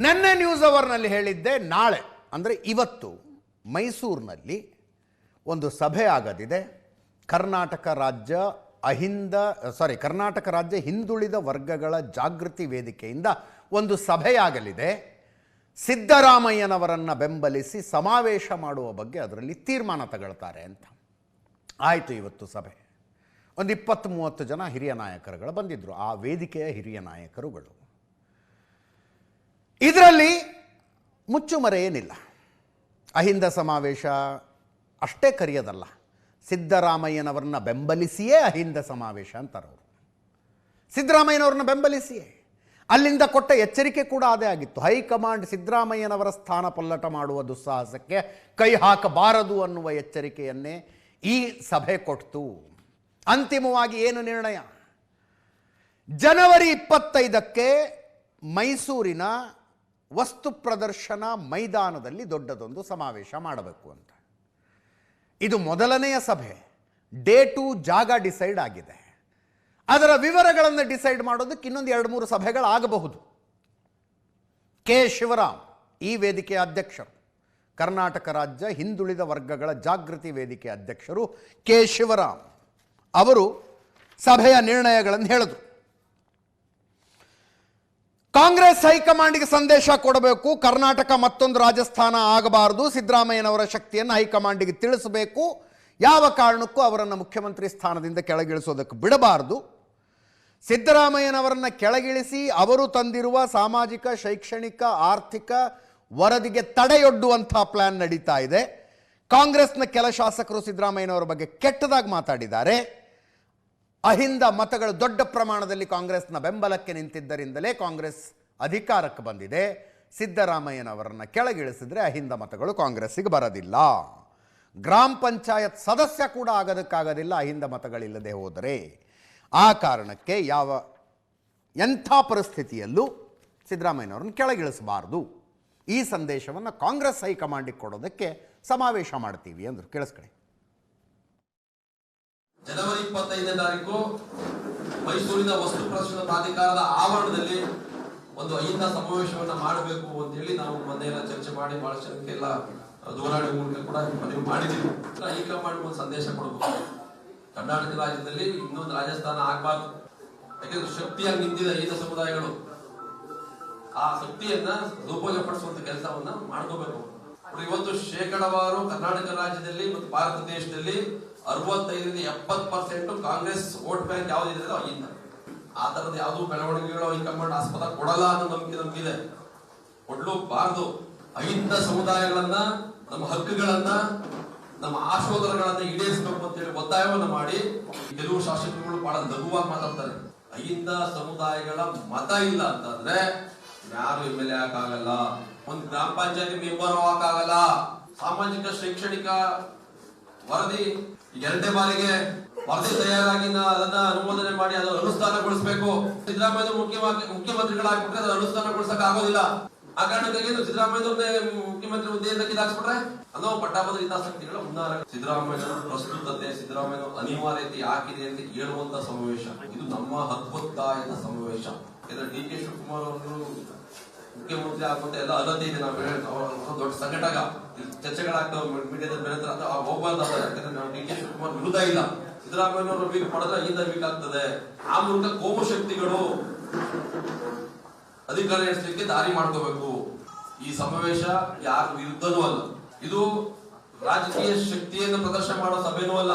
ನೆನ್ನೆ ನ್ಯೂಸ್ ಅವರ್ನಲ್ಲಿ ಹೇಳಿದ್ದೆ, ನಾಳೆ ಅಂದರೆ ಇವತ್ತು ಮೈಸೂರಿನಲ್ಲಿ ಒಂದು ಸಭೆ ಆಗದಿದೆ. ಕರ್ನಾಟಕ ರಾಜ್ಯ ಹಿಂದುಳಿದ ವರ್ಗಗಳ ಜಾಗೃತಿ ವೇದಿಕೆಯಿಂದ ಒಂದು ಸಭೆಯಾಗಲಿದೆ. ಸಿದ್ದರಾಮಯ್ಯನವರನ್ನು ಬೆಂಬಲಿಸಿ ಸಮಾವೇಶ ಮಾಡುವ ಬಗ್ಗೆ ಅದರಲ್ಲಿ ತೀರ್ಮಾನ ತಗೊಳ್ತಾರೆ ಅಂತ. ಆಯಿತು, ಇವತ್ತು ಸಭೆ. ಒಂದು 20-30 ಜನ ಹಿರಿಯ ನಾಯಕರುಗಳು ಬಂದಿದ್ದರು, ಆ ವೇದಿಕೆಯ ಹಿರಿಯ ನಾಯಕರುಗಳು. ಇದರಲ್ಲಿ ಮುಚ್ಚುಮರೆ ಏನಿಲ್ಲ. ಅಹಿಂದ ಸಮಾವೇಶ ಅಷ್ಟೇ ಕರೆಯೋದಲ್ಲ, ಸಿದ್ದರಾಮಯ್ಯನವರನ್ನ ಬೆಂಬಲಿಸಿಯೇ ಅಹಿಂದ ಸಮಾವೇಶ ಅಂತಾರವರು. ಸಿದ್ದರಾಮಯ್ಯನವ್ರನ್ನ ಬೆಂಬಲಿಸಿಯೇ. ಅಲ್ಲಿಂದ ಕೊಟ್ಟ ಎಚ್ಚರಿಕೆ ಕೂಡ ಅದೇ ಆಗಿತ್ತು. ಹೈಕಮಾಂಡ್ ಸಿದ್ದರಾಮಯ್ಯನವರ ಸ್ಥಾನ ಪಲ್ಲಟ ಮಾಡುವ ದುಸ್ಸಾಹಸಕ್ಕೆ ಕೈ ಹಾಕಬಾರದು ಅನ್ನುವ ಎಚ್ಚರಿಕೆಯನ್ನೇ ಈ ಸಭೆ ಕೊಡ್ತು. ಅಂತಿಮವಾಗಿ ಏನು ನಿರ್ಣಯ? ಜನವರಿ 25ಕ್ಕೆ ಮೈಸೂರಿನ ವಸ್ತು ಪ್ರದರ್ಶನ ಮೈದಾನದಲ್ಲಿ ದೊಡ್ಡದೊಂದು ಸಮಾವೇಶ ಮಾಡಬೇಕು ಅಂತ. ಇದು ಮೊದಲನೆಯ ಸಭೆ. ಡೇಟು, ಜಾಗ ಡಿಸೈಡ್ ಆಗಿದೆ. ಅದರ ವಿವರಗಳನ್ನು ಡಿಸೈಡ್ ಮಾಡೋದಕ್ಕೆ ಇನ್ನೊಂದು 2-3 ಸಭೆಗಳಾಗಬಹುದು. ಕೆ ಶಿವರಾಮ್ ಈ ವೇದಿಕೆಯ ಅಧ್ಯಕ್ಷರು, ಕರ್ನಾಟಕ ರಾಜ್ಯ ಹಿಂದುಳಿದ ವರ್ಗಗಳ ಜಾಗೃತಿ ವೇದಿಕೆ ಅಧ್ಯಕ್ಷರು ಕೆ ಶಿವರಾಮ್ ಅವರು ಸಭೆಯ ನಿರ್ಣಯಗಳನ್ನು ಹೇಳಿದರು. ಕಾಂಗ್ರೆಸ್ ಹೈಕಮಾಂಡ್ಗೆ ಸಂದೇಶ ಕೊಡಬೇಕು, ಕರ್ನಾಟಕ ಮತ್ತೊಂದು ರಾಜಸ್ಥಾನ ಆಗಬಾರದು, ಸಿದ್ದರಾಮಯ್ಯನವರ ಶಕ್ತಿಯನ್ನು ಹೈಕಮಾಂಡ್ಗೆ ತಿಳಿಸಬೇಕು, ಯಾವ ಕಾರಣಕ್ಕೂ ಅವರನ್ನು ಮುಖ್ಯಮಂತ್ರಿ ಸ್ಥಾನದಿಂದ ಕೆಳಗಿಳಿಸೋದಕ್ಕೆ ಬಿಡಬಾರದು, ಸಿದ್ದರಾಮಯ್ಯನವರನ್ನು ಕೆಳಗಿಳಿಸಿ ಅವರು ತಂದಿರುವ ಸಾಮಾಜಿಕ, ಶೈಕ್ಷಣಿಕ, ಆರ್ಥಿಕ ವರದಿಗೆ ತಡೆಯೊಡ್ಡುವಂಥ ಪ್ಲಾನ್ ನಡೀತಾ ಇದೆ. ಕಾಂಗ್ರೆಸ್ನ ಕೆಲ ಶಾಸಕರು ಸಿದ್ದರಾಮಯ್ಯನವರ ಬಗ್ಗೆ ಕೆಟ್ಟದಾಗಿ ಮಾತಾಡಿದ್ದಾರೆ. ಅಹಿಂದ ಮತಗಳು ದೊಡ್ಡ ಪ್ರಮಾಣದಲ್ಲಿ ಕಾಂಗ್ರೆಸ್ನ ಬೆಂಬಲಕ್ಕೆ ನಿಂತಿದ್ದರಿಂದಲೇ ಕಾಂಗ್ರೆಸ್ ಅಧಿಕಾರಕ್ಕೆ ಬಂದಿದೆ. ಸಿದ್ದರಾಮಯ್ಯನವರನ್ನು ಕೆಳಗಿಳಿಸಿದ್ರೆ ಅಹಿಂದ ಮತಗಳು ಕಾಂಗ್ರೆಸ್ಸಿಗೆ ಬರೋದಿಲ್ಲ. ಗ್ರಾಮ ಪಂಚಾಯತ್ ಸದಸ್ಯ ಕೂಡ ಆಗೋದಕ್ಕಾಗೋದಿಲ್ಲ ಅಹಿಂದ ಮತಗಳಿಲ್ಲದೆ ಹೋದರೆ. ಆ ಕಾರಣಕ್ಕೆ ಎಂಥ ಪರಿಸ್ಥಿತಿಯಲ್ಲೂ ಸಿದ್ದರಾಮಯ್ಯನವರನ್ನು ಕೆಳಗಿಳಿಸಬಾರ್ದು. ಈ ಸಂದೇಶವನ್ನು ಕಾಂಗ್ರೆಸ್ ಹೈಕಮಾಂಡಿಗೆ ಕೊಡೋದಕ್ಕೆ ಸಮಾವೇಶ ಮಾಡ್ತೀವಿ ಅಂದರು. ಕೇಳಿಸ್ಕೊಳ್ಳಿ. ಜನವರಿ 25ನೇ ತಾರೀಕು ಮೈಸೂರಿನ ವಸ್ತು ಪ್ರದರ್ಶನ ಪ್ರಾಧಿಕಾರದ ಆವರಣದಲ್ಲಿ ಒಂದು ಅಹಿಂದ ಸಮಾವೇಶವನ್ನ ಮಾಡಬೇಕು ಅಂತ ಹೇಳಿ ನಾವು ಮೊನ್ನೆ ಎಲ್ಲ ಚರ್ಚೆ ಮಾಡಿ ಬಹಳಷ್ಟು ಜನಕ್ಕೆಲ್ಲ ದೂರವಾಣಿ ಮೂಲಕ ಕೂಡ ಮನವಿ ಮಾಡಿದ್ದೀವಿ. ಹೈಕಮಾಂಡ್ ಒಂದು ಸಂದೇಶ ಕೊಡಬೇಕು. ಕರ್ನಾಟಕ ರಾಜ್ಯದಲ್ಲಿ ಇನ್ನೊಂದು ರಾಜಸ್ಥಾನ ಆಗಬಾರ್ದು. ಯಾಕಂದ್ರೆ ಶಕ್ತಿಯಾಗಿ ನಿಂತಿದೆ ಅಹಿಂದ ಸಮುದಾಯಗಳು. ಆ ಶಕ್ತಿಯನ್ನ ಸದುಪಯೋಗಪಡಿಸುವಂತ ಕೆಲಸವನ್ನ ಮಾಡ್ಕೋಬೇಕು. ಇವತ್ತು ಶೇಕಡವಾರು ಕರ್ನಾಟಕ ರಾಜ್ಯದಲ್ಲಿ ಮತ್ತು ಭಾರತ ದೇಶದಲ್ಲಿ 65-70% ಕಾಂಗ್ರೆಸ್ ವೋಟ್ ಬ್ಯಾಂಕ್ ಯಾವ್ದಿದೆ ಅಹಿಂದ. ಆ ತರದ ಯಾವ್ದು ಬೆಳವಣಿಗೆಗಳು ಹೈಕಮಾಂಡ್ ಆಸ್ಪದ ಕೊಡಲ್ಲ ಅನ್ನೋ ನಮ್ಗಿದೆ. ಕೊಡ್ಲೂಬಾರ್ದು. ಅಹಿಂದ ಸಮುದಾಯಗಳನ್ನ, ನಮ್ಮ ಹಕ್ಕುಗಳನ್ನ, ನಮ್ಮ ಆಶೋತ್ತರಗಳನ್ನ ಈಡೇರಿಸಬೇಕು ಅಂತ ಹೇಳಿ ಒತ್ತಾಯವನ್ನ ಮಾಡಿ ಕೆಲವು ಶಾಸಕರುಗಳು ಬಹಳ ಲಘುವಾಗಿ ಮಾತಾಡ್ತಾರೆ. ಅಹಿಂದ ಸಮುದಾಯಗಳ ಮತ ಇಲ್ಲ ಅಂತಂದ್ರೆ ಯಾರು MLA ಆಗಲ್ಲ, ಒಂದು ಗ್ರಾಮ ಪಂಚಾಯತಿ ಮೆಂಬರ್ ಆಗಲ್ಲ, ಸಾಮಾಜಿಕ ಶೈಕ್ಷಣಿಕ ವರದಿ 2ನೇ ಬಾರಿಗೆ ವರದಿ ತಯಾರಾಗಿ ಅದನ್ನ ಅನುಮೋದನೆ ಮಾಡಿ ಅದನ್ನು ಅನುಷ್ಠಾನಗೊಳಿಸಬೇಕು. ಸಿದ್ದರಾಮಯ್ಯ ಮುಖ್ಯಮಂತ್ರಿಗಳಾಗ್ಬಿಟ್ರೆ ಅದನ್ನು ಅನುಷ್ಠಾನಗೊಳಿಸಕ್ ಆಗೋದಿಲ್ಲ. ಆ ಕಾರಣಕ್ಕಾಗಿ ಸಿದ್ದರಾಮಯ್ಯ ಮುಖ್ಯಮಂತ್ರಿ ಹುದ್ದೆಯಿಂದ ಕಿತ್ತಾಕ್ಸ್ಬಿಟ್ರೆ ಅನ್ನೋ ಪಟ್ಟಾಬದ ಹಿತಾಸಕ್ತಿಗಳ ಮುನ್ನಾರ. ಸಿದ್ದರಾಮಯ್ಯ ಪ್ರಸ್ತುತತೆ, ಸಿದ್ದರಾಮಯ್ಯ ಅನಿವಾರ್ಯತೆ ಯಾಕಿದೆ ಅಂತ ಹೇಳುವಂತ ಸಮಾವೇಶ ಇದು. ನಮ್ಮ ಹಕ್ಕೊತ್ತಾಯದ ಸಮಾವೇಶ. DK ಶಿವಕುಮಾರ್ ಅವರು ಮುಖ್ಯಮಂತ್ರಿ ಆಗುವಂತ ಎಲ್ಲ ಅಲ್ಲದೆ ಇದೆ. ನಾವು ದೊಡ್ಡ ಸಂಘಟಕ ಚರ್ಚೆಗಳಾಗ್ತಾವ ಮೀಡಿಯಾದ ಮೇಲೆ ಹೋಗ್ಬಾರ್ದು. ಯಾಕಂದ್ರೆ ನಾವು DK ಶಿವಕುಮಾರ್ ವಿರುದ್ಧ ಇಲ್ಲ. ಸಿದ್ದರಾಮಯ್ಯ ಅವರು ವೀಕ್ ಮಾಡಿದ್ರೆ ಅಹಿಂದ ವೀಕ್ ಆಗ್ತದೆ. ಆ ಮೂಲಕ ಕೋಮು ಶಕ್ತಿಗಳು ಅಧಿಕಾರ ನಡೆಸಲಿಕ್ಕೆ ದಾರಿ ಮಾಡ್ಕೋಬೇಕು. ಈ ಸಮಾವೇಶ ಯಾರ ವಿರುದ್ಧನೂ ಅಲ್ಲ. ಇದು ರಾಜಕೀಯ ಶಕ್ತಿಯನ್ನು ಪ್ರದರ್ಶನ ಮಾಡೋ ಸಭೆನೂ ಅಲ್ಲ,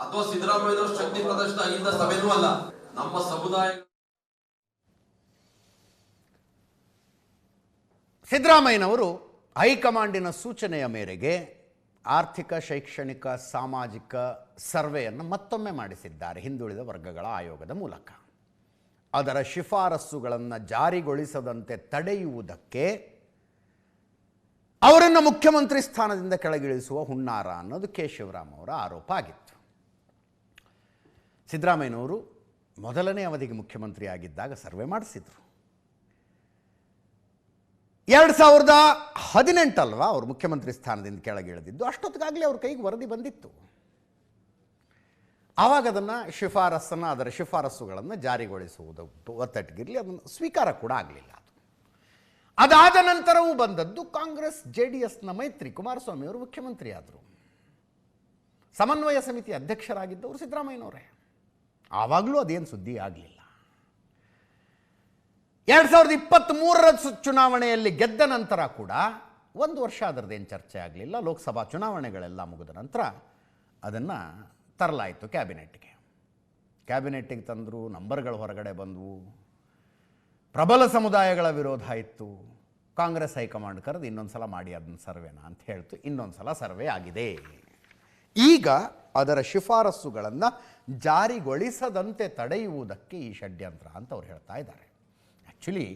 ಅಥವಾ ಸಿದ್ದರಾಮಯ್ಯ ಶಕ್ತಿ ಪ್ರದರ್ಶನ ಅಹಿಂದ ಸಭೆನೂ ಅಲ್ಲ. ನಮ್ಮ ಸಮುದಾಯ ಸಿದ್ದರಾಮಯ್ಯನವರು ಹೈಕಮಾಂಡಿನ ಸೂಚನೆಯ ಮೇರೆಗೆ ಆರ್ಥಿಕ, ಶೈಕ್ಷಣಿಕ, ಸಾಮಾಜಿಕ ಸರ್ವೆಯನ್ನು ಮತ್ತೊಮ್ಮೆ ಮಾಡಿಸಿದ್ದಾರೆ ಹಿಂದುಳಿದ ವರ್ಗಗಳ ಆಯೋಗದ ಮೂಲಕ. ಅದರ ಶಿಫಾರಸ್ಸುಗಳನ್ನು ಜಾರಿಗೊಳಿಸದಂತೆ ತಡೆಯುವುದಕ್ಕೆ ಅವರನ್ನು ಮುಖ್ಯಮಂತ್ರಿ ಸ್ಥಾನದಿಂದ ಕೆಳಗಿಳಿಸುವ ಹುನ್ನಾರ ಅನ್ನೋದು ಕೆ ಶಿವರಾಮ್ ಅವರ ಆರೋಪ ಆಗಿತ್ತು. ಸಿದ್ದರಾಮಯ್ಯನವರು ಮೊದಲನೇ ಅವಧಿಗೆ ಮುಖ್ಯಮಂತ್ರಿ ಆಗಿದ್ದಾಗ ಸರ್ವೆ ಮಾಡಿಸಿದ್ರು. 2018 ಅಲ್ವಾ ಅವರು ಮುಖ್ಯಮಂತ್ರಿ ಸ್ಥಾನದಿಂದ ಕೆಳಗಿಳಿದಿದ್ದು. ಅಷ್ಟೊತ್ತಿಗಾಗಲೇ ಅವ್ರ ಕೈಗೆ ವರದಿ ಬಂದಿತ್ತು. ಆವಾಗ ಅದನ್ನು ಅದರ ಶಿಫಾರಸ್ಸುಗಳನ್ನು ಜಾರಿಗೊಳಿಸುವುದು ಒತ್ತಟ್ಟಿಗಿರಲಿ, ಅದನ್ನು ಸ್ವೀಕಾರ ಕೂಡ ಆಗಲಿಲ್ಲ. ಅದು ಅದಾದ ನಂತರವೂ ಬಂದದ್ದು ಕಾಂಗ್ರೆಸ್ JDSನ ಮೈತ್ರಿ. ಕುಮಾರಸ್ವಾಮಿ ಅವರು ಮುಖ್ಯಮಂತ್ರಿ ಆದರು. ಸಮನ್ವಯ ಸಮಿತಿ ಅಧ್ಯಕ್ಷರಾಗಿದ್ದವರು ಸಿದ್ದರಾಮಯ್ಯನವರೇ. ಆವಾಗಲೂ ಅದೇನು ಸುದ್ದಿ ಆಗಲಿಲ್ಲ. 2023ರ ಚುನಾವಣೆಯಲ್ಲಿ ಗೆದ್ದ ನಂತರ ಕೂಡ ಒಂದು ವರ್ಷ ಅದರದ್ದೇನು ಚರ್ಚೆ ಆಗಲಿಲ್ಲ. ಲೋಕಸಭಾ ಚುನಾವಣೆಗಳೆಲ್ಲ ಮುಗಿದ ನಂತರ ಅದನ್ನು ತರಲಾಯಿತು ಕ್ಯಾಬಿನೆಟ್ಟಿಗೆ ತಂದರು. ನಂಬರ್ಗಳು ಹೊರಗಡೆ ಬಂದವು. ಪ್ರಬಲ ಸಮುದಾಯಗಳ ವಿರೋಧ ಇತ್ತು. ಕಾಂಗ್ರೆಸ್ ಹೈಕಮಾಂಡ್ ಕರೆದು ಇನ್ನೊಂದು ಸಲ ಮಾಡಿ ಅದನ್ನ ಸರ್ವೆನಾ ಅಂತ ಹೇಳ್ತು. ಇನ್ನೊಂದು ಸಲ ಸರ್ವೆ ಆಗಿದೆ. ಈಗ ಅದರ ಶಿಫಾರಸ್ಸುಗಳನ್ನು ಜಾರಿಗೊಳಿಸದಂತೆ ತಡೆಯುವುದಕ್ಕೆ ಈ ಷಡ್ಯಂತ್ರ ಅಂತ ಅವ್ರು ಹೇಳ್ತಾ ಇದ್ದಾರೆ. ಆ್ಯಕ್ಚುಲಿ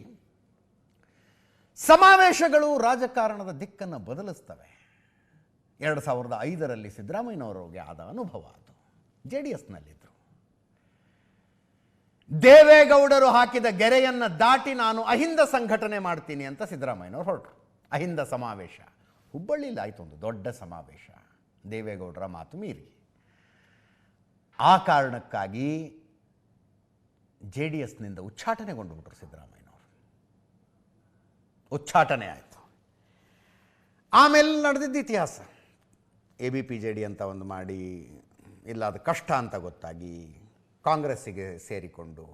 ಸಮಾವೇಶಗಳು ರಾಜಕಾರಣದ ದಿಕ್ಕನ್ನು ಬದಲಿಸ್ತವೆ. 2005ರಲ್ಲಿ ಸಿದ್ದರಾಮಯ್ಯನವರಿಗೆ ಆದ ಅನುಭವ ಅದು. JDSನಲ್ಲಿದ್ದರು. ದೇವೇಗೌಡರು ಹಾಕಿದ ಗೆರೆಯನ್ನು ದಾಟಿ ನಾನು ಅಹಿಂದ ಸಂಘಟನೆ ಮಾಡ್ತೀನಿ ಅಂತ ಸಿದ್ದರಾಮಯ್ಯನವರು ಹೊರಟರು. ಅಹಿಂದ ಸಮಾವೇಶ ಹುಬ್ಬಳ್ಳಿಯಲ್ಲಿ ಆಯಿತು, ಒಂದು ದೊಡ್ಡ ಸಮಾವೇಶ, ದೇವೇಗೌಡರ ಮಾತು ಮೀರಿ. ಆ ಕಾರಣಕ್ಕಾಗಿ JDSನಿಂದ ಉಚ್ಚಾಟನೆಗೊಂಡುಬಿಟ್ರು ಸಿದ್ದರಾಮಯ್ಯನವರು. ಉಚ್ಚಾಟನೆ ಆಯಿತು. ಆಮೇಲೆ ನಡೆದಿದ್ದ ಇತಿಹಾಸ. ABPJD ಅಂತ ಒಂದು ಮಾಡಿ, ಇಲ್ಲ ಅದು ಕಷ್ಟ ಅಂತ ಗೊತ್ತಾಗಿ ಕಾಂಗ್ರೆಸ್ಸಿಗೆ ಸೇರಿಕೊಂಡು,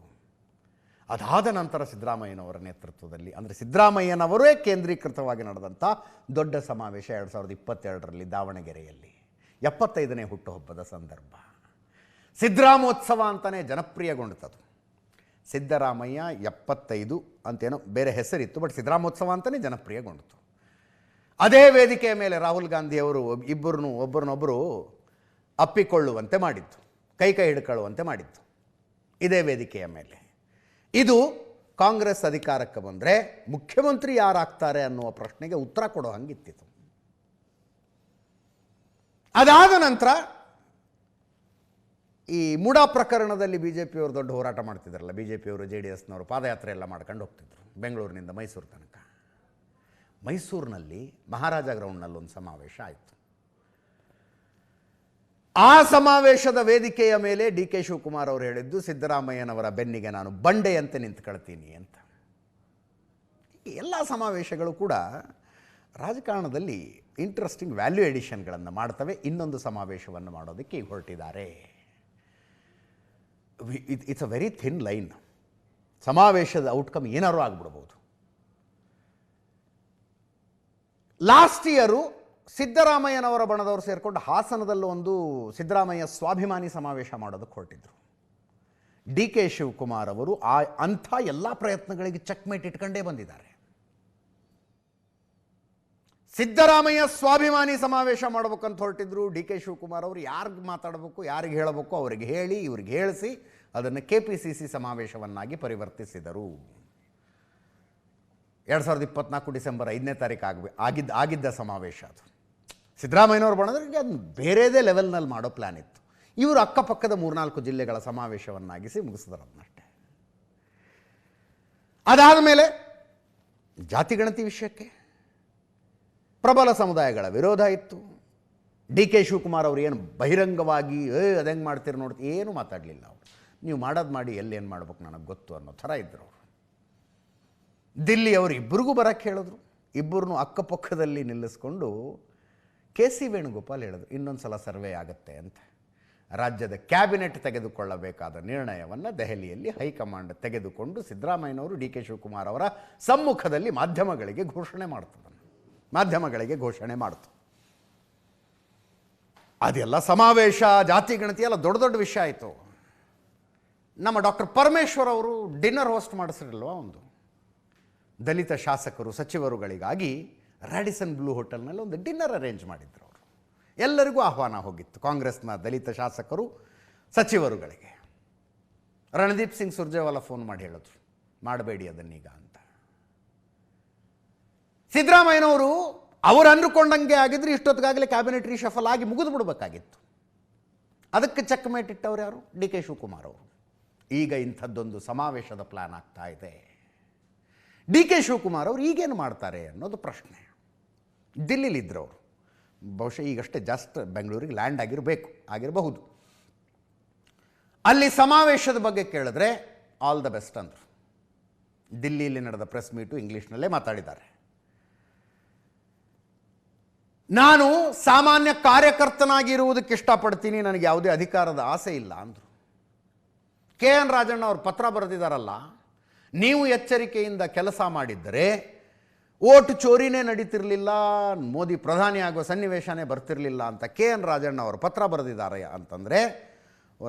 ಅದಾದ ನಂತರ ಸಿದ್ದರಾಮಯ್ಯನವರ ನೇತೃತ್ವದಲ್ಲಿ, ಅಂದರೆ ಸಿದ್ದರಾಮಯ್ಯನವರೇ ಕೇಂದ್ರೀಕೃತವಾಗಿ ನಡೆದಂಥ ದೊಡ್ಡ ಸಮಾವೇಶ 2022ರಲ್ಲಿ ದಾವಣಗೆರೆಯಲ್ಲಿ 75ನೇ ಹುಟ್ಟುಹಬ್ಬದ ಸಂದರ್ಭ. ಸಿದ್ದರಾಮೋತ್ಸವ ಅಂತಲೇ ಜನಪ್ರಿಯಗೊಂಡಿತದು. ಸಿದ್ದರಾಮಯ್ಯ 75 ಅಂತೇನೋ ಬೇರೆ ಹೆಸರಿತ್ತು, ಬಟ್ ಸಿದ್ದರಾಮೋತ್ಸವ ಅಂತಲೇ ಜನಪ್ರಿಯಗೊಂಡಿತು. ಅದೇ ವೇದಿಕೆಯ ಮೇಲೆ ರಾಹುಲ್ ಗಾಂಧಿಯವರು ಒಬ್ಬರನ್ನೊಬ್ಬರು ಅಪ್ಪಿಕೊಳ್ಳುವಂತೆ ಮಾಡಿದ್ದು, ಕೈ ಹಿಡ್ಕೊಳ್ಳುವಂತೆ ಮಾಡಿದ್ದು ಇದೇ ವೇದಿಕೆಯ ಮೇಲೆ. ಇದು ಕಾಂಗ್ರೆಸ್ ಅಧಿಕಾರಕ್ಕೆ ಬಂದರೆ ಮುಖ್ಯಮಂತ್ರಿ ಯಾರಾಗ್ತಾರೆ ಅನ್ನುವ ಪ್ರಶ್ನೆಗೆ ಉತ್ತರ ಕೊಡೋ ಹಂಗಿತ್ತಿತ್ತು. ಅದಾದ ನಂತರ ಈ ಮುಡಾ ಪ್ರಕರಣದಲ್ಲಿ BJPಯವರು ದೊಡ್ಡ ಹೋರಾಟ ಮಾಡ್ತಿದ್ರಲ್ಲ, BJPಯವರು JDSನವರು ಪಾದಯಾತ್ರೆ ಎಲ್ಲ ಮಾಡ್ಕೊಂಡು ಹೋಗ್ತಿದ್ರು ಬೆಂಗಳೂರಿನಿಂದ ಮೈಸೂರು ತನಕ. ಮೈಸೂರಿನಲ್ಲಿ ಮಹಾರಾಜ ಗ್ರೌಂಡ್ನಲ್ಲಿ ಒಂದು ಸಮಾವೇಶ ಆಯಿತು. ಆ ಸಮಾವೇಶದ ವೇದಿಕೆಯ ಮೇಲೆ DK ಶಿವಕುಮಾರ್ ಅವರು ಹೇಳಿದ್ದು, ಸಿದ್ದರಾಮಯ್ಯನವರ ಬೆನ್ನಿಗೆ ನಾನು ಬಂಡೆಯಂತೆ ನಿಂತ್ಕೊಳ್ತೀನಿ ಅಂತ. ಎಲ್ಲ ಸಮಾವೇಶಗಳು ಕೂಡ ರಾಜಕಾರಣದಲ್ಲಿ ಇಂಟ್ರೆಸ್ಟಿಂಗ್ ವ್ಯಾಲ್ಯೂ ಎಡಿಷನ್ಗಳನ್ನು ಮಾಡ್ತವೆ. ಇನ್ನೊಂದು ಸಮಾವೇಶವನ್ನು ಮಾಡೋದಕ್ಕೆ ಹೊರಟಿದ್ದಾರೆ. It's a very thin line. ಸಮಾವೇಶದ ಔಟ್ಕಮ್ ಏನಾದರೂ ಆಗಿಬಿಡ್ಬೋದು. ಲಾಸ್ಟ್ ಇಯರು ಸಿದ್ದರಾಮಯ್ಯನವರ ಬಣದವರು ಸೇರಿಕೊಂಡು ಹಾಸನದಲ್ಲೂ ಒಂದು ಸಿದ್ದರಾಮಯ್ಯ ಸ್ವಾಭಿಮಾನಿ ಸಮಾವೇಶ ಮಾಡೋದಕ್ಕೆ ಹೊರಟಿದ್ರು. DK ಶಿವಕುಮಾರ್ ಅವರು ಅಂಥ ಎಲ್ಲ ಪ್ರಯತ್ನಗಳಿಗೆ ಚೆಕ್ಮೇಟ್ ಇಟ್ಕೊಂಡೇ ಬಂದಿದ್ದಾರೆ. ಸಿದ್ದರಾಮಯ್ಯ ಸ್ವಾಭಿಮಾನಿ ಸಮಾವೇಶ ಮಾಡಬೇಕಂತ ಹೊರಟಿದ್ರು. DK ಶಿವಕುಮಾರ್ ಅವರು ಯಾರಿಗೆ ಮಾತಾಡಬೇಕು, ಯಾರಿಗೆ ಹೇಳಬೇಕು ಅವರಿಗೆ ಹೇಳಿ, ಇವ್ರಿಗೆ ಹೇಳಿಸಿ ಅದನ್ನು KPCC ಸಮಾವೇಶವನ್ನಾಗಿ ಪರಿವರ್ತಿಸಿದರು. 2024 ಡಿಸೆಂಬರ್ 5ನೇ ತಾರೀಕು ಆಗಿದ್ದ ಸಮಾವೇಶ ಅದು. ಸಿದ್ದರಾಮಯ್ಯನವರು ಬಣದವರಿಗೆ ಅದು ಬೇರೆದೇ ಲೆವೆಲ್ನಲ್ಲಿ ಮಾಡೋ ಪ್ಲ್ಯಾನ್ ಇತ್ತು. ಇವರು ಅಕ್ಕಪಕ್ಕದ 3-4 ಜಿಲ್ಲೆಗಳ ಸಮಾವೇಶವನ್ನಾಗಿಸಿ ಮುಗಿಸಿದ್ರು ಅದನ್ನಷ್ಟೇ. ಅದಾದ ಮೇಲೆ ಜಾತಿ ಗಣತಿ ವಿಷಯಕ್ಕೆ ಪ್ರಬಲ ಸಮುದಾಯಗಳ ವಿರೋಧ ಇತ್ತು. DK ಶಿವಕುಮಾರ್ ಅವರು ಏನು ಬಹಿರಂಗವಾಗಿ ಅದಂಗೆ ಮಾಡ್ತೀರಿ ನೋಡ್ತೀವಿ ಏನೂ ಮಾತಾಡಲಿಲ್ಲ. ಅವರು ನೀವು ಮಾಡೋದು ಮಾಡಿ ಎಲ್ಲೇನು ಮಾಡ್ಬೇಕು ನನಗೆ ಗೊತ್ತು ಅನ್ನೋ ಥರ ಇದ್ದರು ಅವರು. ದಿಲ್ಲಿ ಅವರು ಇಬ್ಬರಿಗೂ ಬರೋಕ್ಕೆ ಹೇಳಿದ್ರು. ಇಬ್ಬರನ್ನೂ ಅಕ್ಕಪಕ್ಕದಲ್ಲಿ ನಿಲ್ಲಿಸ್ಕೊಂಡು KC ವೇಣುಗೋಪಾಲ್ ಹೇಳಿದ್ರು ಇನ್ನೊಂದು ಸಲ ಸರ್ವೆ ಆಗುತ್ತೆ ಅಂತ. ರಾಜ್ಯದ ಕ್ಯಾಬಿನೆಟ್ ತೆಗೆದುಕೊಳ್ಳಬೇಕಾದ ನಿರ್ಣಯವನ್ನು ದೆಹಲಿಯಲ್ಲಿ ಹೈಕಮಾಂಡ್ ತೆಗೆದುಕೊಂಡು ಸಿದ್ದರಾಮಯ್ಯನವರು DK ಶಿವಕುಮಾರ್ ಅವರ ಸಮ್ಮುಖದಲ್ಲಿ ಮಾಧ್ಯಮಗಳಿಗೆ ಘೋಷಣೆ ಮಾಡ್ತು. ಅದೆಲ್ಲ ಸಮಾವೇಶ, ಜಾತಿ ಗಣತಿ ಎಲ್ಲ ದೊಡ್ಡ ದೊಡ್ಡ ವಿಷಯ ಆಯಿತು. ನಮ್ಮ ಡಾಕ್ಟರ್ ಪರಮೇಶ್ವರ್ ಅವರು ಡಿನ್ನರ್ ಹೋಸ್ಟ್ ಮಾಡಿಸಿರಲ್ವ, ಒಂದು ದಲಿತ ಶಾಸಕರು ಸಚಿವರುಗಳಿಗಾಗಿ ರ್ಯಾಡಿಸನ್ ಬ್ಲೂ ಹೋಟೆಲ್ನಲ್ಲಿ ಒಂದು ಡಿನ್ನರ್ ಅರೇಂಜ್ ಮಾಡಿದ್ರು. ಅವರು ಎಲ್ಲರಿಗೂ ಆಹ್ವಾನ ಹೋಗಿತ್ತು, ಕಾಂಗ್ರೆಸ್ನ ದಲಿತ ಶಾಸಕರು ಸಚಿವರುಗಳಿಗೆ. ರಣದೀಪ್ ಸಿಂಗ್ ಸುರ್ಜೇವಾಲಾ ಫೋನ್ ಮಾಡಿ ಹೇಳಿದ್ರು ಮಾಡಬೇಡಿ ಅದನ್ನೀಗ ಅಂತ. ಸಿದ್ದರಾಮಯ್ಯನವರು ಅವರು ಅಂದುಕೊಂಡಂಗೆ ಆಗಿದ್ರೆ ಇಷ್ಟೊತ್ತಿಗಾಗಲೇ ಕ್ಯಾಬಿನೆಟ್ ರೀಶಫಲ್ ಆಗಿ ಮುಗಿದು ಬಿಡಬೇಕಾಗಿತ್ತು. ಅದಕ್ಕೆ ಚೆಕ್ ಮೇಟ್ ಇಟ್ಟವ್ರು ಯಾರು? DK ಶಿವಕುಮಾರ್ ಅವರು. ಈಗ ಇಂಥದ್ದೊಂದು ಸಮಾವೇಶದ ಪ್ಲಾನ್ ಆಗ್ತಾ ಇದೆ. DK ಶಿವಕುಮಾರ್ ಅವರು ಈಗೇನು ಮಾಡ್ತಾರೆ ಅನ್ನೋದು ಪ್ರಶ್ನೆ. ದಿಲ್ಲಿಲಿದ್ದರು ಅವರು, ಬಹುಶಃ ಈಗಷ್ಟೇ ಜಸ್ಟ್ ಬೆಂಗಳೂರಿಗೆ ಲ್ಯಾಂಡ್ ಆಗಿರಬಹುದು. ಅಲ್ಲಿ ಸಮಾವೇಶದ ಬಗ್ಗೆ ಕೇಳಿದ್ರೆ ಆಲ್ ದ ಬೆಸ್ಟ್ ಅಂದರು. ದಿಲ್ಲಿಯಲ್ಲಿ ನಡೆದ ಪ್ರೆಸ್ ಮೀಟು ಇಂಗ್ಲೀಷ್ನಲ್ಲೇ ಮಾತಾಡಿದ್ದಾರೆ. ನಾನು ಸಾಮಾನ್ಯ ಕಾರ್ಯಕರ್ತನಾಗಿರುವುದಕ್ಕೆ ಇಷ್ಟಪಡ್ತೀನಿ, ನನಗೆ ಯಾವುದೇ ಅಧಿಕಾರದ ಆಸೆ ಇಲ್ಲ ಅಂದರು. ಕೆ ಎನ್ ರಾಜಣ್ಣ ಅವರು ಪತ್ರ ಬರೆದಿದ್ದಾರಲ್ಲ, ನೀವು ಎಚ್ಚರಿಕೆಯಿಂದ ಕೆಲಸ ಮಾಡಿದ್ದರೆ ಓಟು ಚೋರಿನೇ ನಡೀತಿರಲಿಲ್ಲ, ಮೋದಿ ಪ್ರಧಾನಿ ಆಗುವ ಸನ್ನಿವೇಶನೇ ಬರ್ತಿರಲಿಲ್ಲ ಅಂತ ಕೆ ಎನ್ ರಾಜಣ್ಣ ಅವರು ಪತ್ರ ಬರೆದಿದ್ದಾರೆ ಅಂತಂದರೆ,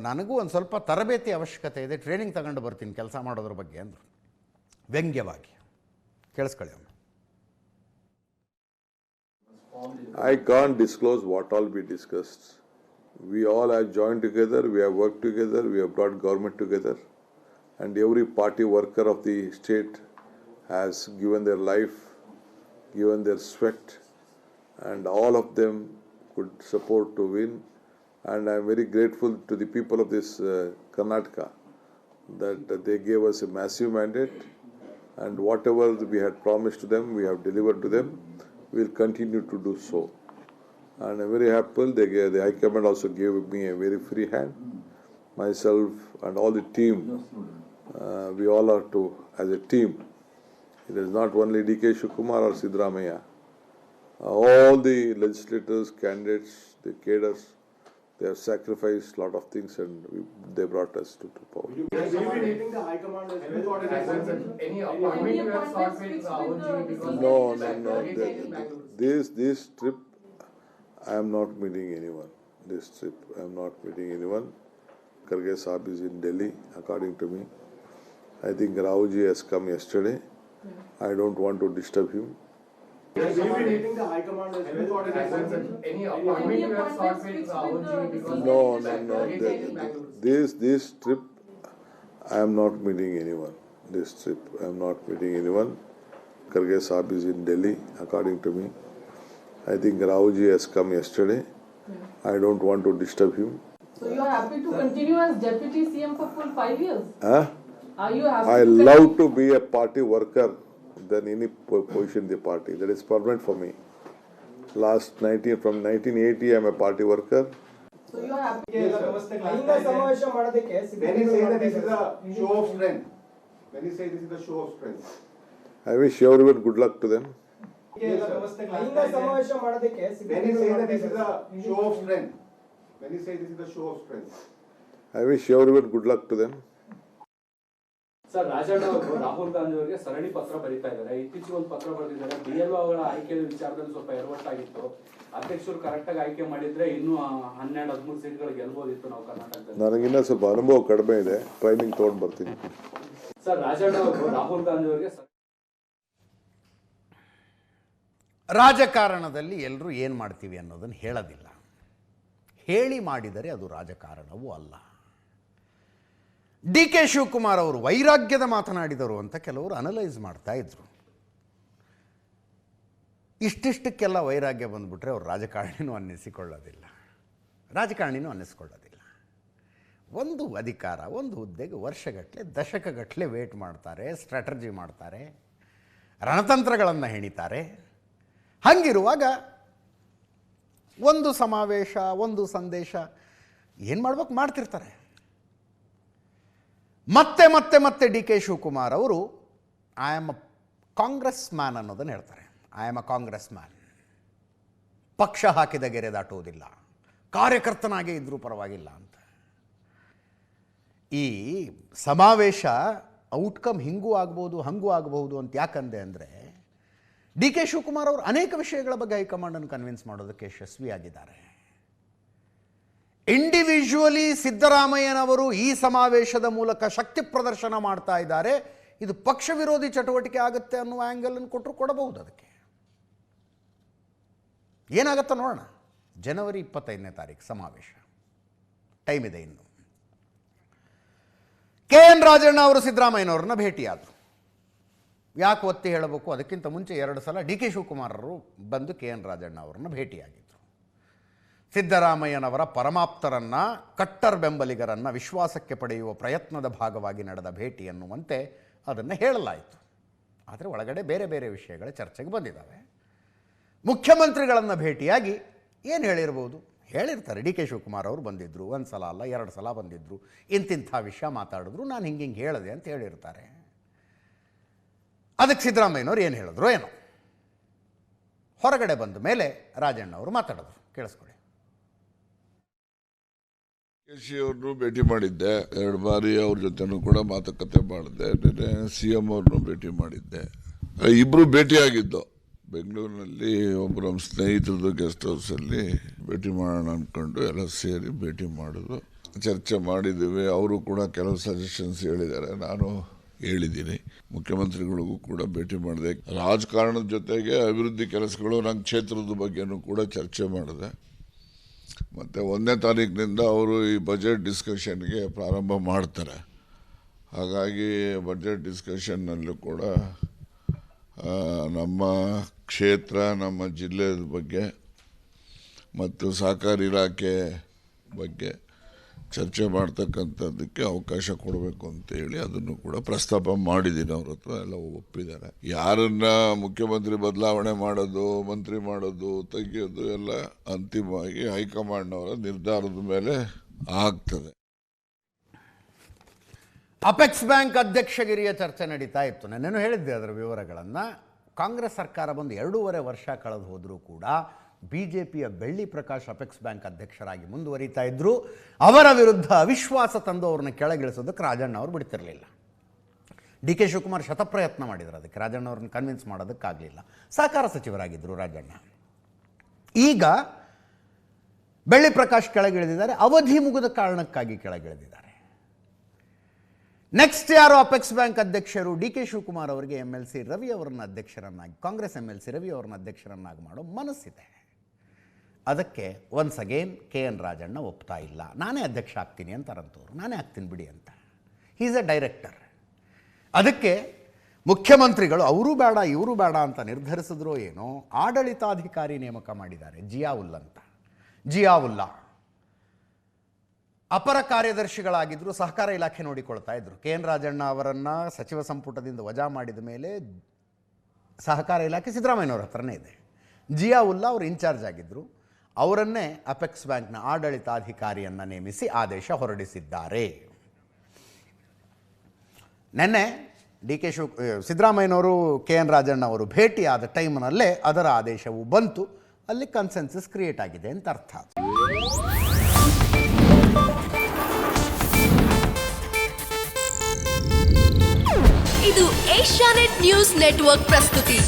ನನಗೂ ಒಂದು ಸ್ವಲ್ಪ ತರಬೇತಿ ಅವಶ್ಯಕತೆ ಇದೆ, ಟ್ರೈನಿಂಗ್ ತಗೊಂಡು ಬರ್ತೀನಿ ಕೆಲಸ ಮಾಡೋದ್ರ ಬಗ್ಗೆ ಅಂದರು ವ್ಯಂಗ್ಯವಾಗಿ. ಕೇಳಿಸ್ಕೊಳ್ಳಿ ಒಮ್ಮೆ. I can't disclose what all we discussed. We all have joined together, we have worked together, we have brought government together, and every party worker of the state has given their life, given their sweat, and all of them could support to win. And I am very grateful to the people of this Karnataka that they gave us a massive mandate, and whatever we had promised to them, we have delivered to them. We will continue to do so. And I'm very happy. The High Command also gave me a very free hand. Myself and all the team, we all are to as a team. It is not only D.K. Shivakumar or Siddaramaiah. All the legislators, candidates, the cadres, they have sacrificed a lot of things and they brought us to power. Will you be meeting the High Command as well? Any appointment you have sought with Rahulji? Because No. This trip, I am not meeting anyone. This trip, I am not meeting anyone. Kharge Sahib is in Delhi, according to me. I think Rahulji has come yesterday. I don't want to disturb him. will you be meeting the High Command as well? Any appointment you have sought with Rahulji? Because No. This trip, I am not meeting anyone. This trip, I am not meeting anyone. Kharge Sahib is in Delhi, according to me. I think Rahulji has come yesterday. I don't want to disturb him. So you are happy to continue as Deputy CM for full 5 years? Huh? Are you happy I to love to be a party worker than any position in the party. That is permanent for me. From 1980, I am a party worker. So you are happy? Ahinda ಸಮಾವೇಶ ಮಾಡೋದಕ್ಕೆ when you say that this is a show of strength, when you say this is a show of strength, I wish everyone good luck to them. Ahinda ಸಮಾವೇಶ ಮಾಡೋದಕ್ಕೆ when you say that this is a show of strength, when you say this is a show of strength, I wish everyone good luck to them. Sir, Rajanna ಅವರು ರಾಹುಲ್ ಗಾಂಧಿ ಅವರಿಗೆ ಸರಣಿ ಪತ್ರ ಬರೀತಾ ಇದ್ದಾರೆ. ಇತ್ತೀಚೆಗೆ ಒಂದು ಪತ್ರ ಬರೆದಿದ್ದಾರೆ. BLO ಅವರ ಆಯ್ಕೆ ವಿಚಾರದಲ್ಲಿ ಸ್ವಲ್ಪ ಎಡವಟ್ಟಾಗಿತ್ತು. ಅಧ್ಯಕ್ಷರು ಕರೆಕ್ಟ್ ಆಗಿ ಆಯ್ಕೆ ಮಾಡಿದ್ರೆ ಇನ್ನೂ 12-13 ಸೀಟ್ಗಳು ಗೆಲ್ಬೋದಿತ್ತು ನಾವು ಕರ್ನಾಟಕದಲ್ಲಿ. ನನಗಿನ್ನ ಸ್ವಲ್ಪ ಅನುಭವ ಕಡಿಮೆ ಇದೆ, ಟ್ರೈನಿಂಗ್ ತಗೊಂಡು ಬರ್ತೀನಿ. ಸರ್, ರಾಜಣ್ಣ ಅವರು ರಾಹುಲ್ ಗಾಂಧಿ ಅವರಿಗೆ ರಾಜಕಾರಣದಲ್ಲಿ ಎಲ್ಲರೂ ಏನು ಮಾಡ್ತೀವಿ ಅನ್ನೋದನ್ನು ಹೇಳೋದಿಲ್ಲ. ಹೇಳಿ ಮಾಡಿದರೆ ಅದು ರಾಜಕಾರಣವೂ ಅಲ್ಲ. ಡಿ ಕೆ ಶಿವಕುಮಾರ್ ಅವರು ವೈರಾಗ್ಯದ ಮಾತನಾಡಿದರು ಅಂತ ಕೆಲವರು ಅನಲೈಸ್ ಮಾಡ್ತಾ ಇದ್ರು. ಇಷ್ಟಿಷ್ಟಕ್ಕೆಲ್ಲ ವೈರಾಗ್ಯ ಬಂದುಬಿಟ್ರೆ ಅವರು ರಾಜಕಾರಣಿನೂ ಅನ್ನಿಸ್ಕೊಳ್ಳೋದಿಲ್ಲ. ಒಂದು ಅಧಿಕಾರ, ಒಂದು ಹುದ್ದೆಗೆ ವರ್ಷಗಟ್ಟಲೆ ದಶಕಗಟ್ಟಲೆ ವೇಟ್ ಮಾಡ್ತಾರೆ, ಸ್ಟ್ರಾಟಜಿ ಮಾಡ್ತಾರೆ, ರಣತಂತ್ರಗಳನ್ನು ಹೆಣಿತಾರೆ. ಹಂಗಿರುವಾಗ ಒಂದು ಸಮಾವೇಶ, ಒಂದು ಸಂದೇಶ ಏನು ಮಾಡ್ಬೇಕು ಮಾಡ್ತಿರ್ತಾರೆ. ಮತ್ತೆ ಡಿ ಕೆ ಶಿವಕುಮಾರ್ ಅವರು I am a Congress man ಅನ್ನೋದನ್ನು ಹೇಳ್ತಾರೆ. I am a Congress man. ಪಕ್ಷ ಹಾಕಿದ ಗೆರೆ ದಾಟುವುದಿಲ್ಲ, ಕಾರ್ಯಕರ್ತನಾಗೇ ಇದ್ರೂ ಪರವಾಗಿಲ್ಲ ಅಂತ. ಈ ಸಮಾವೇಶ ಔಟ್ಕಮ್ ಹಿಂಗೂ ಆಗ್ಬೋದು ಹಂಗೂ ಆಗಬಹುದು ಅಂತ ಯಾಕಂದೆ ಅಂದರೆ, ಡಿ ಕೆ ಶಿವಕುಮಾರ್ ಅವರು ಅನೇಕ ವಿಷಯಗಳ ಬಗ್ಗೆ ಹೈಕಮಾಂಡನ್ನು ಕನ್ವಿನ್ಸ್ ಮಾಡೋದಕ್ಕೆ ಯಶಸ್ವಿಯಾಗಿದ್ದಾರೆ. ಇಂಡಿವಿಜುವಲಿ ಸಿದ್ದರಾಮಯ್ಯನವರು ಈ ಸಮಾವೇಶದ ಮೂಲಕ ಶಕ್ತಿ ಪ್ರದರ್ಶನ ಮಾಡ್ತಾ ಇದ್ದಾರೆ. ಇದು ಪಕ್ಷ ವಿರೋಧಿ ಚಟುವಟಿಕೆ ಆಗುತ್ತೆ ಅನ್ನುವ ಆ್ಯಂಗಲನ್ನು ಕೊಟ್ಟರು ಕೊಡಬಹುದು. ಅದಕ್ಕೆ ಏನಾಗುತ್ತೋ ನೋಡೋಣ. ಜನವರಿ 25ನೇ ತಾರೀಕು ಸಮಾವೇಶ, ಟೈಮ್ ಇದೆ ಇನ್ನು. ಕೆ ಎನ್ ರಾಜಣ್ಣ ಅವರು ಸಿದ್ದರಾಮಯ್ಯನವ್ರನ್ನ ಭೇಟಿಯಾದರು. ಯಾಕೆ ಒತ್ತಿ ಹೇಳಬೇಕು, ಅದಕ್ಕಿಂತ ಮುಂಚೆ 2 ಸಲ ಡಿ ಕೆ ಶಿವಕುಮಾರ್ ಅವರು ಬಂದು ಕೆ ಎನ್ ರಾಜಣ್ಣ ಅವರನ್ನು ಭೇಟಿಯಾಗಿದ್ದರು. ಸಿದ್ದರಾಮಯ್ಯನವರ ಪರಮಾಪ್ತರನ್ನು, ಕಟ್ಟರ್ ಬೆಂಬಲಿಗರನ್ನು ವಿಶ್ವಾಸಕ್ಕೆ ಪಡೆಯುವ ಪ್ರಯತ್ನದ ಭಾಗವಾಗಿ ನಡೆದ ಭೇಟಿ ಎನ್ನುವಂತೆ ಅದನ್ನು ಹೇಳಲಾಯಿತು. ಆದರೆ ಒಳಗಡೆ ಬೇರೆ ಬೇರೆ ವಿಷಯಗಳ ಚರ್ಚೆಗೆ ಬಂದಿದ್ದಾವೆ. ಮುಖ್ಯಮಂತ್ರಿಗಳನ್ನು ಭೇಟಿಯಾಗಿ ಏನು ಹೇಳಿರ್ಬೋದು, ಹೇಳಿರ್ತಾರೆ. ಡಿ ಕೆ ಶಿವಕುಮಾರ್ ಅವರು ಬಂದಿದ್ದರು, 1 ಸಲ ಅಲ್ಲ 2 ಸಲ ಬಂದಿದ್ದರು, ಇಂತಿಂಥ ವಿಷಯ ಮಾತಾಡಿದ್ರು, ನಾನು ಹಿಂಗೆ ಹೇಳಿದೆ ಅಂತ ಹೇಳಿರ್ತಾರೆ. ಅದಕ್ಕೆ ಸಿದ್ದರಾಮಯ್ಯನವ್ರು ಏನು ಹೇಳಿದ್ರು ಏನೋ. ಹೊರಗಡೆ ಬಂದ ಮೇಲೆ ರಾಜಣ್ಣ ಅವರು ಮಾತಾಡೋದು ಕೇಳಿಸ್ಕೊಳ್ಳಿ. KC ಅವ್ರನ್ನೂ ಭೇಟಿ ಮಾಡಿದ್ದೆ 2 ಬಾರಿ, ಅವ್ರ ಜೊತೆನೂ ಕೂಡ ಮಾತುಕತೆ ಮಾಡಿದ್ದೆ. CM ಅವ್ರನ್ನೂ ಭೇಟಿ ಮಾಡಿದ್ದೆ. ಇಬ್ರು ಭೇಟಿಯಾಗಿದ್ದು ಬೆಂಗಳೂರಿನಲ್ಲಿ ಒಬ್ಬರು ನಮ್ಮ ಸ್ನೇಹಿತರದ್ದು ಗೆಸ್ಟ್ ಹೌಸಲ್ಲಿ ಭೇಟಿ ಮಾಡೋಣ ಅಂದ್ಕೊಂಡು ಎಲ್ಲ ಸೇರಿ ಭೇಟಿ ಮಾಡೋದು, ಚರ್ಚೆ ಮಾಡಿದ್ದೀವಿ. ಅವರು ಕೂಡ ಕೆಲವು ಸಜೆಷನ್ಸ್ ಹೇಳಿದ್ದಾರೆ, ನಾನು ಹೇಳಿದ್ದೀನಿ. ಮುಖ್ಯಮಂತ್ರಿಗಳಿಗೂ ಕೂಡ ಭೇಟಿ ಮಾಡಿದೆ. ರಾಜಕಾರಣದ ಜೊತೆಗೆ ಅಭಿವೃದ್ಧಿ ಕೆಲಸಗಳು ನನ್ನ ಕ್ಷೇತ್ರದ ಬಗ್ಗೆನೂ ಕೂಡ ಚರ್ಚೆ ಮಾಡಿದೆ. ಮತ್ತು 1ನೇ ತಾರೀಕಿನಿಂದ ಅವರು ಈ ಬಜೆಟ್ ಡಿಸ್ಕಷನ್ಗೆ ಪ್ರಾರಂಭ ಮಾಡ್ತಾರೆ. ಹಾಗಾಗಿ ಬಜೆಟ್ ಡಿಸ್ಕಷನ್ನಲ್ಲೂ ಕೂಡ ನಮ್ಮ ಕ್ಷೇತ್ರ, ನಮ್ಮ ಜಿಲ್ಲೆಯ ಬಗ್ಗೆ ಮತ್ತು ಸಹಕಾರಿ ಇಲಾಖೆ ಬಗ್ಗೆ ಚರ್ಚೆ ಮಾಡ್ತಕ್ಕಂಥದ್ದಕ್ಕೆ ಅವಕಾಶ ಕೊಡಬೇಕು ಅಂತೇಳಿ ಅದನ್ನು ಕೂಡ ಪ್ರಸ್ತಾಪ ಮಾಡಿದ್ದೀನಿ. ಅವ್ರ ಹತ್ರ ಎಲ್ಲ ಒಪ್ಪಿದ್ದಾರೆ. ಯಾರನ್ನ ಮುಖ್ಯಮಂತ್ರಿ ಬದಲಾವಣೆ ಮಾಡೋದು, ಮಂತ್ರಿ ಮಾಡೋದು, ತೆಗೆಯೋದು ಎಲ್ಲ ಅಂತಿಮವಾಗಿ ಹೈಕಮಾಂಡ್ನವರ ನಿರ್ಧಾರದ ಮೇಲೆ ಆಗ್ತದೆ. ಅಪೆಕ್ಸ್ ಬ್ಯಾಂಕ್ ಅಧ್ಯಕ್ಷಗಿರಿಯ ಚರ್ಚೆ ನಡೀತಾ ಇತ್ತು. ನಾನೇನು ಹೇಳಿದ್ದೆ ಅದರ ವಿವರಗಳನ್ನು. ಕಾಂಗ್ರೆಸ್ ಸರ್ಕಾರ ಬಂದು 2.5 ವರ್ಷ ಕಳೆದು ಹೋದರೂ ಕೂಡ BJPಯ ಬೆಳ್ಳಿ ಪ್ರಕಾಶ್ ಅಪೆಕ್ಸ್ ಬ್ಯಾಂಕ್ ಅಧ್ಯಕ್ಷರಾಗಿ ಮುಂದುವರಿತಾ ಇದ್ದರು. ಅವರ ವಿರುದ್ಧ ಅವಿಶ್ವಾಸ ತಂದು ಅವ್ರನ್ನ ಕೆಳಗಿಳಿಸೋದಕ್ಕೆ ರಾಜಣ್ಣ ಅವರು ಬಿಡ್ತಿರಲಿಲ್ಲ. DK ಶಿವಕುಮಾರ್ ಶತಪ್ರಯತ್ನ ಮಾಡಿದರು, ಅದಕ್ಕೆ ರಾಜಣ್ಣ ಅವ್ರನ್ನ ಕನ್ವಿನ್ಸ್ ಮಾಡೋದಕ್ಕಾಗಲಿಲ್ಲ. ಸಹಕಾರ ಸಚಿವರಾಗಿದ್ದರು ರಾಜಣ್ಣ. ಈಗ ಬೆಳ್ಳಿ ಪ್ರಕಾಶ್ ಕೆಳಗಿಳಿದಿದ್ದಾರೆ, ಅವಧಿ ಮುಗಿದ ಕಾರಣಕ್ಕಾಗಿ ಕೆಳಗಿಳಿದಿದ್ದಾರೆ. ನೆಕ್ಸ್ಟ್ ಯಾರು ಅಪೆಕ್ಸ್ ಬ್ಯಾಂಕ್ ಅಧ್ಯಕ್ಷರು? DK ಶಿವಕುಮಾರ್ ಅವರಿಗೆ MLC ರವಿ ಅವರನ್ನ ಅಧ್ಯಕ್ಷರನ್ನಾಗಿ, ಕಾಂಗ್ರೆಸ್ MLC ರವಿ ಅವರನ್ನ ಅಧ್ಯಕ್ಷರನ್ನಾಗಿ ಮಾಡೋ ಮನಸ್ಸಿದೆ. ಅದಕ್ಕೆ ಒನ್ಸ್ ಅಗೇನ್ KN ರಾಜಣ್ಣ ಒಪ್ತಾ ಇಲ್ಲ. ನಾನೇ ಅಧ್ಯಕ್ಷ ಆಗ್ತೀನಿ ಅಂತಾರಂತವ್ರು. ನಾನೇ ಆಗ್ತೀನಿ ಬಿಡಿ ಅಂತ. Is A director. ಅದಕ್ಕೆ ಮುಖ್ಯಮಂತ್ರಿಗಳು ಅವರು ಬೇಡ ಇವರು ಬೇಡ ಅಂತ ನಿರ್ಧರಿಸಿದ್ರೋ ಏನೋ, ಆಡಳಿತಾಧಿಕಾರಿ ನೇಮಕ ಮಾಡಿದ್ದಾರೆ, ಜಿಯಾವುಲ್ಲಾ ಅಪರ ಕಾರ್ಯದರ್ಶಿಗಳಾಗಿದ್ದರು, ಸಹಕಾರ ಇಲಾಖೆ ನೋಡಿಕೊಳ್ತಾ ಇದ್ದರು. KN ರಾಜಣ್ಣ ಅವರನ್ನು ಸಚಿವ ಸಂಪುಟದಿಂದ ವಜಾ ಮಾಡಿದ ಮೇಲೆ ಸಹಕಾರ ಇಲಾಖೆ ಸಿದ್ದರಾಮಯ್ಯನವ್ರ ಹತ್ರನೇ ಇದೆ. ಜಿಯಾವುಲ್ಲಾ ಅವರು ಇನ್ಚಾರ್ಜ್ ಆಗಿದ್ದರು. ಅವರನ್ನೇ ಅಪೆಕ್ಸ್ ಬ್ಯಾಂಕ್ನ ಆಡಳಿತಾಧಿಕಾರಿಯನ್ನು ನೇಮಿಸಿ ಆದೇಶ ಹೊರಡಿಸಿದ್ದಾರೆ. ನೆನ್ನೆ ಸಿದ್ದರಾಮಯ್ಯನವರು KN ರಾಜಣ್ಣ ಅವರು ಭೇಟಿಯಾದ ಟೈಮ್ನಲ್ಲೇ ಅದರ ಆದೇಶವು ಬಂತು. ಅಲ್ಲಿ ಕನ್ಸೆನ್ಸಸ್ ಕ್ರಿಯೇಟ್ ಆಗಿದೆ ಅಂತ ಅರ್ಥ. ಇದು ಏಷ್ಯಾನೆಟ್ ನ್ಯೂಸ್ ನೆಟ್ವರ್ಕ್ ಪ್ರಸ್ತುತಿ.